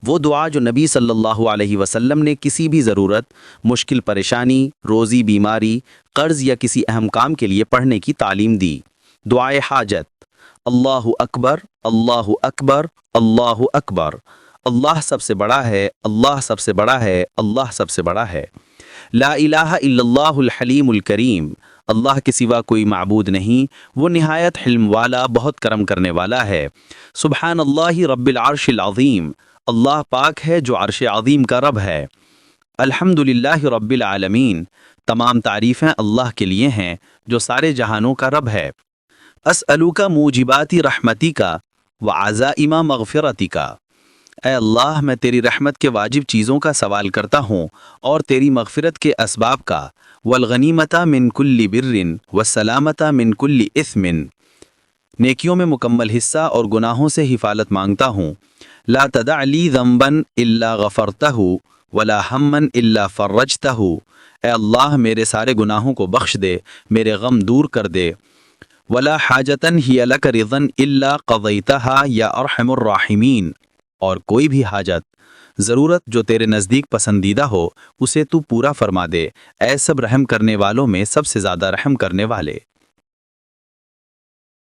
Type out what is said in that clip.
وہ دعا جو نبی صلی اللہ علیہ وسلم نے کسی بھی ضرورت، مشکل پریشانی، روزی بیماری، قرض یا کسی اہم کام کے لیے پڑھنے کی تعلیم دی۔ دعائے حاجت: اللہ اکبر، اللہ اکبر، اللہ اکبر، اللہ سب سے بڑا ہے، اللہ سب سے بڑا ہے، اللہ سب سے بڑا ہے۔ لا الہ الا اللہ الحلیم الکریم، اللہ کے سوا کوئی معبود نہیں، وہ نہایت حلم والا، بہت کرم کرنے والا ہے۔ سبحان اللہ رب العرش العظیم، اللہ پاک ہے جو عرش عظیم کا رب ہے۔ الحمد للہ رب العالمین، تمام تعریفیں اللہ کے لیے ہیں جو سارے جہانوں کا رب ہے۔ اسألوک موجبات رحمتی کا وعزائم مغفرتی کا، اے اللہ میں تیری رحمت کے واجب چیزوں کا سوال کرتا ہوں اور تیری مغفرت کے اسباب کا۔ والغنیمت من کل بر والسلامت من کل اثم، نیکیوں میں مکمل حصہ اور گناہوں سے حفاظت مانگتا ہوں۔ لا تدع لی ذنبا الا غفرتہ ولا ہما الا فرجتہ، اے اللہ میرے سارے گناہوں کو بخش دے، میرے غم دور کر دے۔ ولا حاجتا ہی لک رضا الا قضیتہا یا ارحم الراحمین، اور کوئی بھی حاجت، ضرورت جو تیرے نزدیک پسندیدہ ہو اسے تو پورا فرما دے، اے سب رحم کرنے والوں میں سب سے زیادہ رحم کرنے والے۔